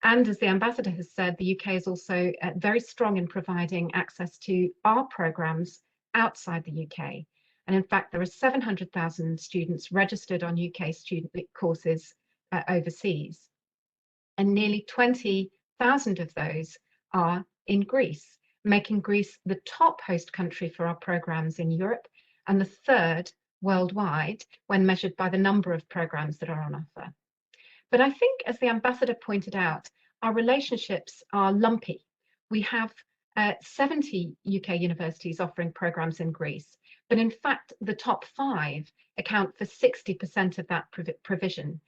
And as the ambassador has said, the UK is also very strong in providing access to our programmes outside the UK. And in fact, there are 700,000 students registered on UK student courses overseas. And nearly 20,000 of those are in Greece, making Greece the top host country for our programmes in Europe and the third worldwide when measured by the number of programmes that are on offer. But I think, as the ambassador pointed out, our relationships are lumpy. We have 70 UK universities offering programmes in Greece, but in fact, the top 5 account for 60% of that provision.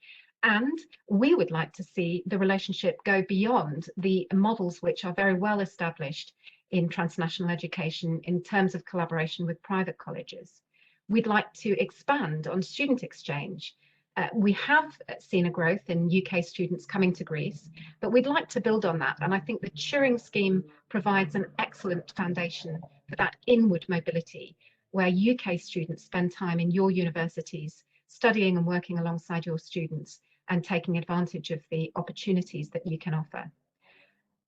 And we would like to see the relationship go beyond the models which are very well established in transnational education in terms of collaboration with private colleges. We'd like to expand on student exchange. We have seen a growth in UK students coming to Greece, but we'd like to build on that. And I think the Turing scheme provides an excellent foundation for that inward mobility, where UK students spend time in your universities, studying and working alongside your students and taking advantage of the opportunities that you can offer.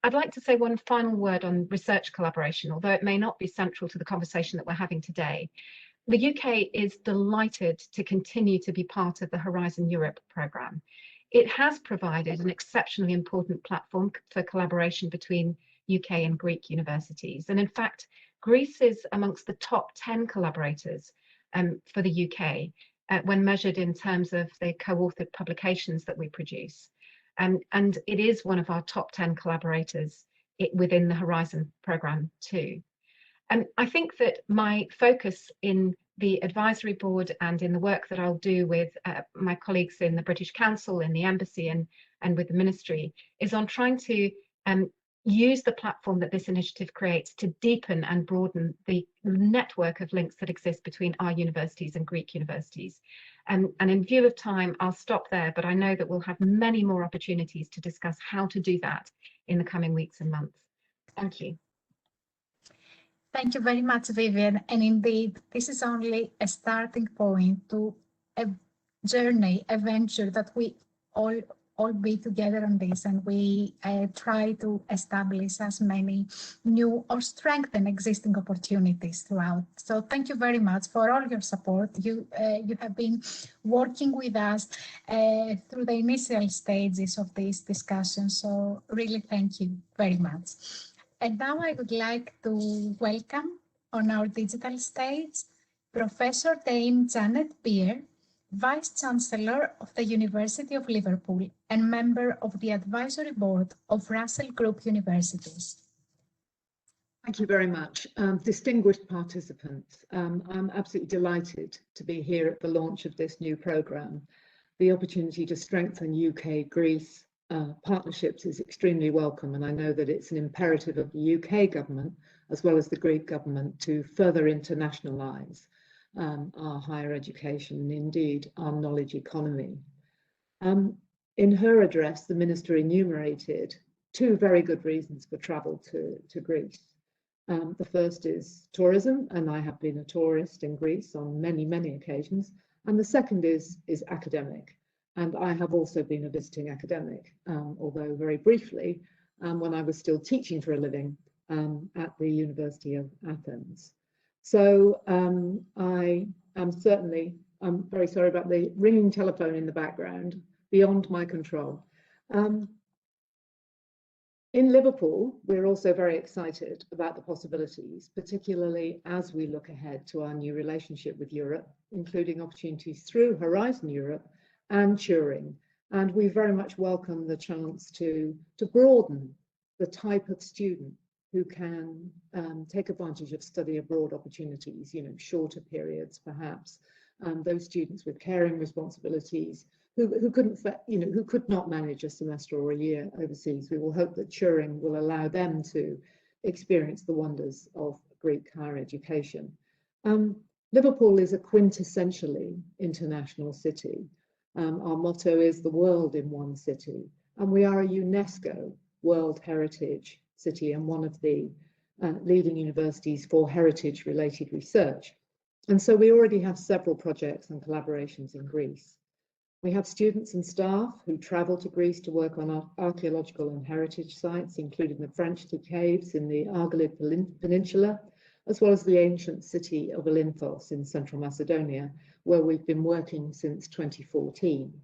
I'd like to say one final word on research collaboration, although it may not be central to the conversation that we're having today. The UK is delighted to continue to be part of the Horizon Europe programme. It has provided an exceptionally important platform for collaboration between UK and Greek universities. And in fact, Greece is amongst the top 10 collaborators for the UK when measured in terms of the co-authored publications that we produce. And it is one of our top 10 collaborators within the Horizon programme too. And I think that my focus in the advisory board and in the work that I'll do with my colleagues in the British Council, in the embassy and with the ministry is on trying to use the platform that this initiative creates to deepen and broaden the network of links that exist between our universities and Greek universities. And in view of time, I'll stop there, but I know that we'll have many more opportunities to discuss how to do that in the coming weeks and months. Thank you. Thank you very much, Vivian. And indeed, this is only a starting point to a journey, a venture that we all be together on this, and we try to establish as many new or strengthen existing opportunities throughout. So thank you very much for all your support. You have been working with us through the initial stages of this discussion. So really thank you very much. And now I would like to welcome on our digital stage Professor Dame Janet Beer, Vice-Chancellor of the University of Liverpool and member of the Advisory Board of Russell Group Universities. Thank you very much. Distinguished participants, I'm absolutely delighted to be here at the launch of this new programme. The opportunity to strengthen UK-Greece partnerships is extremely welcome, and I know that it's an imperative of the UK government as well as the Greek government to further internationalise our higher education and indeed our knowledge economy. In her address, the Minister enumerated two very good reasons for travel to Greece. The first is tourism, and I have been a tourist in Greece on many, many occasions. And the second is academic. And I have also been a visiting academic, although very briefly, when I was still teaching for a living at the University of Athens. So I'm very sorry about the ringing telephone in the background, beyond my control. In Liverpool, we're also very excited about the possibilities, particularly as we look ahead to our new relationship with Europe, including opportunities through Horizon Europe and Turing. And we very much welcome the chance to broaden the type of student who can take advantage of study abroad opportunities, shorter periods perhaps. Those students with caring responsibilities who could not manage a semester or a year overseas. We will hope that Turing will allow them to experience the wonders of Greek higher education. Liverpool is a quintessentially international city. Our motto is the world in one city, and we are a UNESCO World Heritage City and one of the leading universities for heritage-related research. And so we already have several projects and collaborations in Greece. We have students and staff who travel to Greece to work on archaeological and heritage sites, including the French caves in the Argolid Peninsula, as well as the ancient city of Olympos in Central Macedonia, where we've been working since 2014.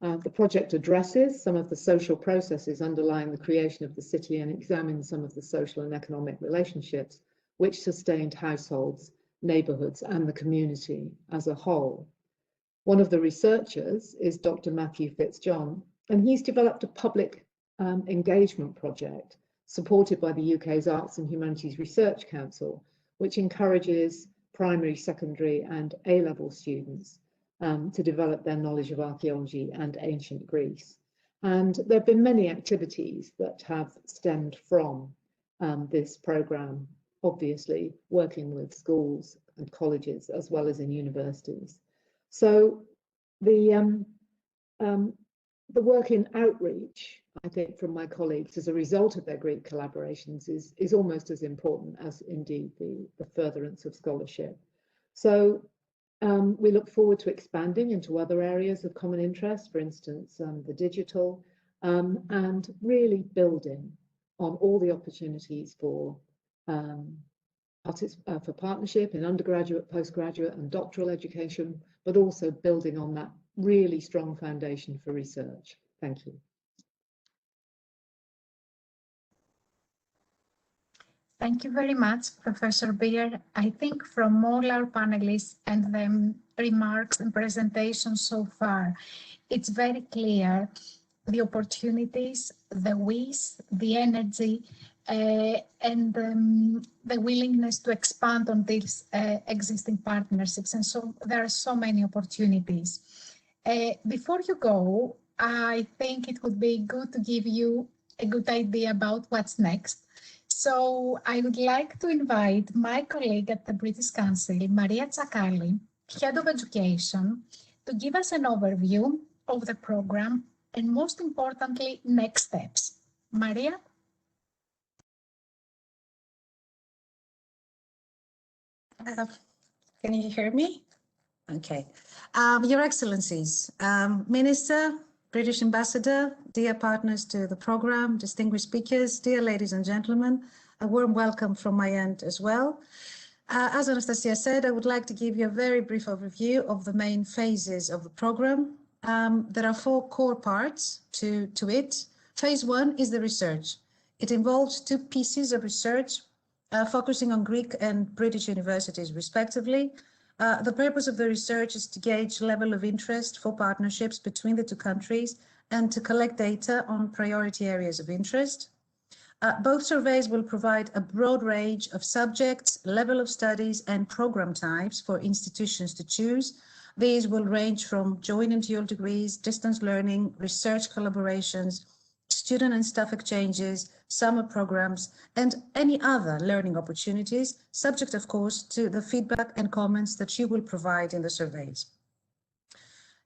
The project addresses some of the social processes underlying the creation of the city and examines some of the social and economic relationships which sustained households, neighbourhoods, and the community as a whole. One of the researchers is Dr. Matthew Fitzjohn, and he's developed a public engagement project supported by the UK's Arts and Humanities Research Council, which encourages primary, secondary, and A-level students to develop their knowledge of archaeology and ancient Greece. And there have been many activities that have stemmed from this programme, obviously working with schools and colleges as well as in universities. So the work in outreach, I think, from my colleagues as a result of their Greek collaborations is almost as important as indeed the furtherance of scholarship. So we look forward to expanding into other areas of common interest, for instance, the digital, and really building on all the opportunities for partnership in undergraduate, postgraduate, and doctoral education, but also building on that really strong foundation for research. Thank you. Thank you very much, Professor Beer. I think from all our panelists and the remarks and presentations so far, it's very clear the opportunities, the wish, the energy, and the willingness to expand on these existing partnerships. And so there are so many opportunities. Before you go, I think it would be good to give you a good idea about what's next. So I would like to invite my colleague at the British Council, Maria Tsakali, Head of Education, to give us an overview of the program and most importantly, next steps. Maria? Can you hear me? Okay. Your Excellencies, Minister, British Ambassador, dear partners to the program, distinguished speakers, dear ladies and gentlemen, a warm welcome from my end as well. As Anastasia said, I would like to give you a very brief overview of the main phases of the program. There are 4 core parts to it. Phase 1 is the research. It involves 2 pieces of research focusing on Greek and British universities respectively. The purpose of the research is to gauge level of interest for partnerships between the 2 countries and to collect data on priority areas of interest. Both surveys will provide a broad range of subjects, level of studies, and program types for institutions to choose. These will range from joint and dual degrees, distance learning, research collaborations, student and staff exchanges, summer programs, and any other learning opportunities, subject, of course, to the feedback and comments that you will provide in the surveys.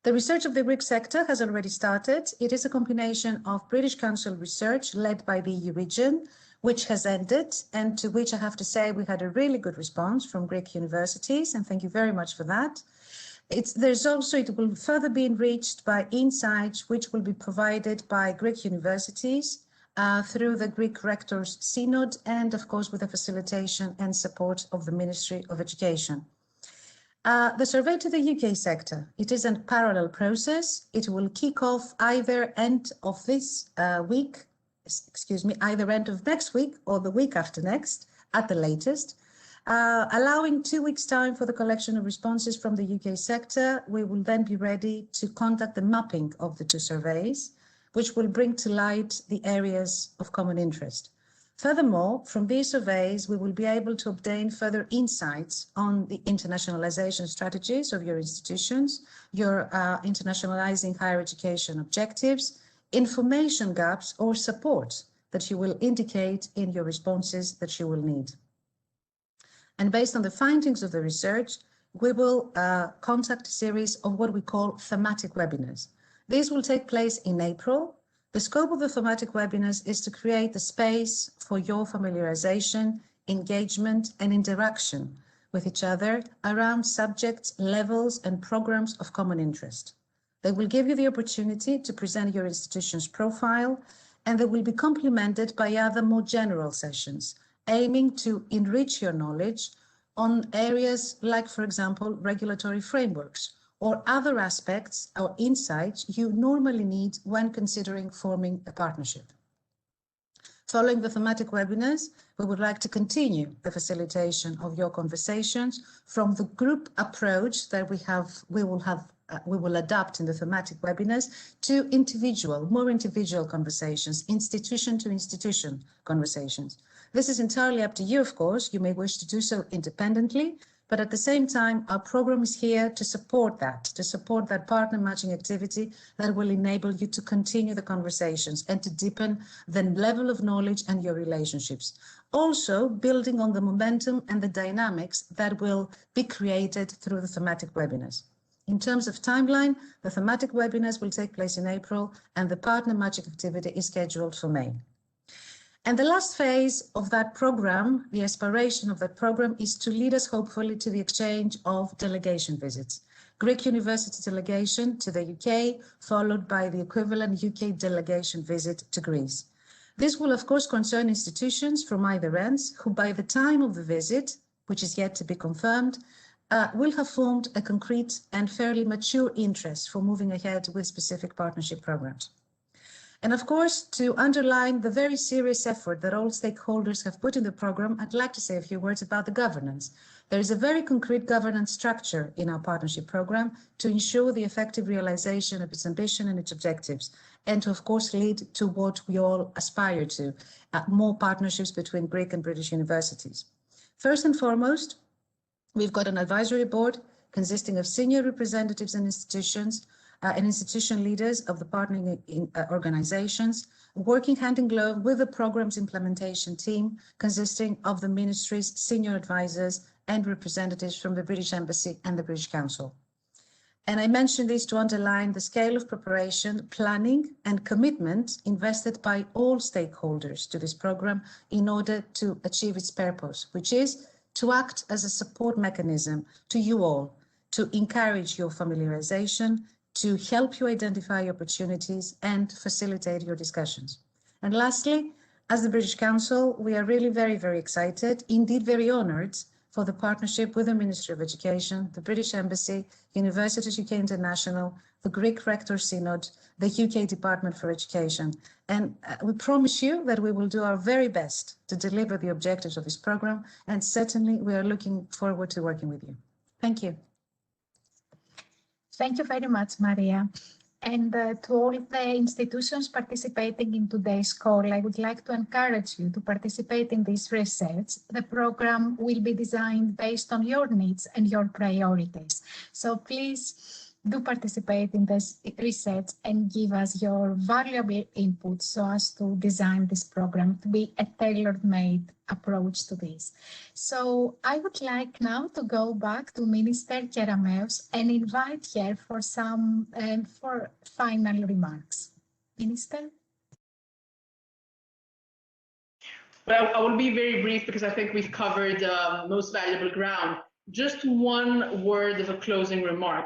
The research of the Greek sector has already started. It is a combination of British Council research led by the EU region, which has ended, and to which I have to say we had a really good response from Greek universities, and thank you very much for that. It will further be enriched by insights which will be provided by Greek universities through the Greek Rectors Synod, and of course with the facilitation and support of the Ministry of Education. The survey to the UK sector, it is a parallel process. It will kick off either end of this week, either end of next week or the week after next at the latest, allowing 2 weeks' time for the collection of responses from the UK sector. We will then be ready to conduct the mapping of the two surveys, which will bring to light the areas of common interest. Furthermore, from these surveys, we will be able to obtain further insights on the internationalization strategies of your institutions, your internationalizing higher education objectives, information gaps or support that you will indicate in your responses that you will need. And based on the findings of the research, we will conduct a series of what we call thematic webinars. These will take place in April. The scope of the thematic webinars is to create the space for your familiarization, engagement, and interaction with each other around subjects, levels, and programs of common interest. They will give you the opportunity to present your institution's profile, and they will be complemented by other more general sessions, aiming to enrich your knowledge on areas like, for example, regulatory frameworks, or other aspects or insights you normally need when considering forming a partnership. Following the thematic webinars, we would like to continue the facilitation of your conversations from the group approach that we will adapt in the thematic webinars to more individual conversations, institution to institution conversations. This is entirely up to you, of course. You may wish to do so independently, but at the same time, our program is here to support that partner matching activity that will enable you to continue the conversations and to deepen the level of knowledge and your relationships. Also, building on the momentum and the dynamics that will be created through the thematic webinars. In terms of timeline, the thematic webinars will take place in April, and the partner matching activity is scheduled for May. And the last phase of that program, the aspiration of that program, is to lead us hopefully to the exchange of delegation visits. Greek University delegation to the UK, followed by the equivalent UK delegation visit to Greece. This will of course concern institutions from either ends who by the time of the visit, which is yet to be confirmed, will have formed a concrete and fairly mature interest for moving ahead with specific partnership programs. And of course, to underline the very serious effort that all stakeholders have put in the program, I'd like to say a few words about the governance. There is a very concrete governance structure in our partnership program to ensure the effective realization of its ambition and its objectives, and to, of course, lead to what we all aspire to, more partnerships between Greek and British universities. First and foremost, we've got an advisory board consisting of senior representatives and institutions and institution leaders of the partnering organizations, working hand in glove with the program's implementation team, consisting of the ministry's senior advisors and representatives from the British Embassy and the British Council. And I mention this to underline the scale of preparation, planning, and commitment invested by all stakeholders to this program in order to achieve its purpose, which is to act as a support mechanism to you all, to encourage your familiarization, to help you identify opportunities and facilitate your discussions. And lastly, as the British Council, we are really very, very excited, indeed very honoured, for the partnership with the Ministry of Education, the British Embassy, Universities UK International, the Greek Rectors Synod, the UK Department for Education. And we promise you that we will do our very best to deliver the objectives of this programme, and certainly we are looking forward to working with you. Thank you. Thank you very much, Maria. And to all the institutions participating in today's call, I would like to encourage you to participate in this research. The program will be designed based on your needs and your priorities. So please do participate in this research and give us your valuable input so as to design this program to be a tailor-made approach to this. So I would like now to go back to Minister Kerameos and invite her for some for final remarks. Minister? Well, I will be very brief because I think we've covered most valuable ground. Just one word of a closing remark.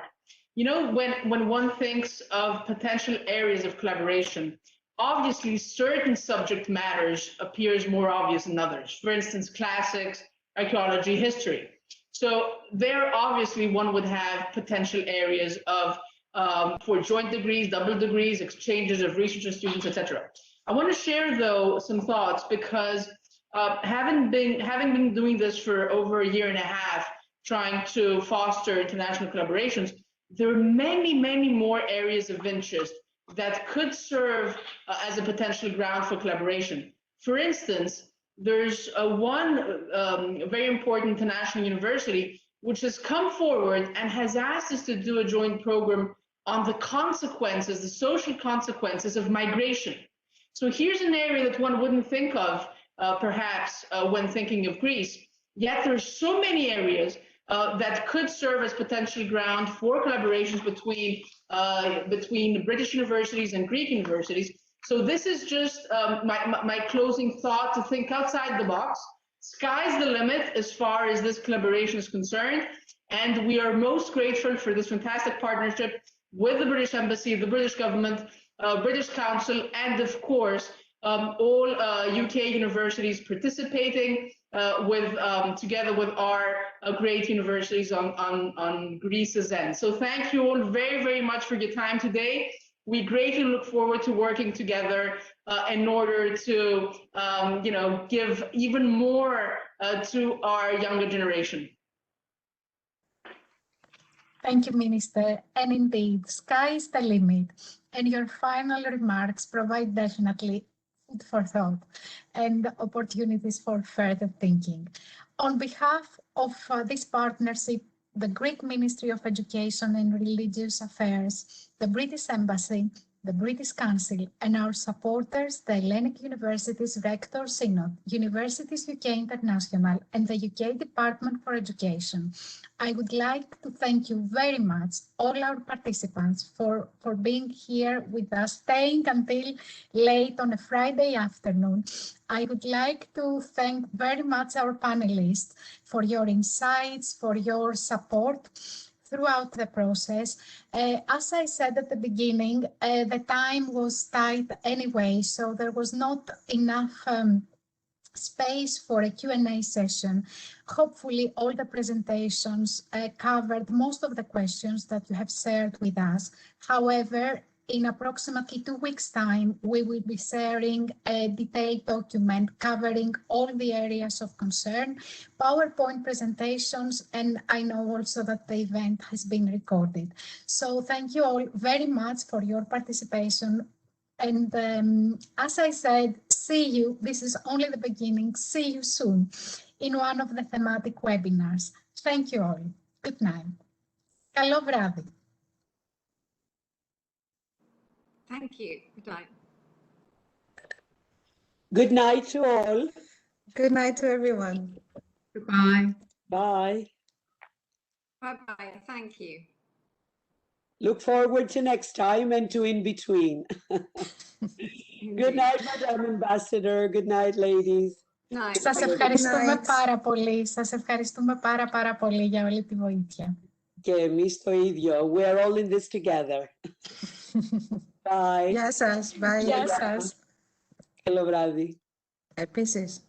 You know, when one thinks of potential areas of collaboration, obviously certain subject matters appears more obvious than others. For instance, classics, archaeology, history. So there, obviously, one would have potential areas of for joint degrees, double degrees, exchanges of researcher students, etc. I want to share, though, some thoughts because having been doing this for over a year and a half, trying to foster international collaborations, there are many more areas of interest that could serve as a potential ground for collaboration. For instance, there's one very important international university which has come forward and has asked us to do a joint program on the consequences, the social consequences of migration. So here's an area that one wouldn't think of perhaps when thinking of Greece, yet there's so many areas that could serve as potential ground for collaborations between British universities and Greek universities. So this is just my closing thought, to think outside the box. Sky's the limit as far as this collaboration is concerned. And we are most grateful for this fantastic partnership with the British Embassy, the British government, British Council, and of course, all UK universities participating together with our great universities on Greece's end. So thank you all very much for your time today. We greatly look forward to working together in order to give even more to our younger generation. Thank you, Minister. And indeed, sky is the limit. And your final remarks provide definitely food for thought and opportunities for further thinking. On behalf of this partnership, the Greek Ministry of Education and Religious Affairs, the British Embassy, the British Council, and our supporters, the Hellenic Universities, Rectors, Synod, Universities UK International, and the UK Department for Education, I would like to thank you very much, all our participants, for being here with us, staying until late on a Friday afternoon. I would like to thank very much our panelists for your insights, for your support throughout the process. As I said at the beginning, the time was tight anyway, so there was not enough space for a Q&A session. Hopefully all the presentations covered most of the questions that you have shared with us. However, in approximately 2 weeks' time, we will be sharing a detailed document covering all the areas of concern, PowerPoint presentations, and I know also that the event has been recorded. So thank you all very much for your participation. And as I said, see you, this is only the beginning, see you soon in one of the thematic webinars. Thank you all. Good night. Καλό βράδυ. Thank you. Good night. Good night to all. Good night to everyone. Goodbye. Bye. Bye-bye. Thank you. Look forward to next time and to in between. Good night, Madam Ambassador. Good night, ladies. Night. Σας ευχαριστούμε πάρα πολύ. Σας ευχαριστούμε πάρα πολύ για όλη τη βοήθεια. Και εμείς το ίδιο. We are all in this together. Bye. Γεια σας. Bye. Γεια σας. Καλό βράδυ. Επίσης.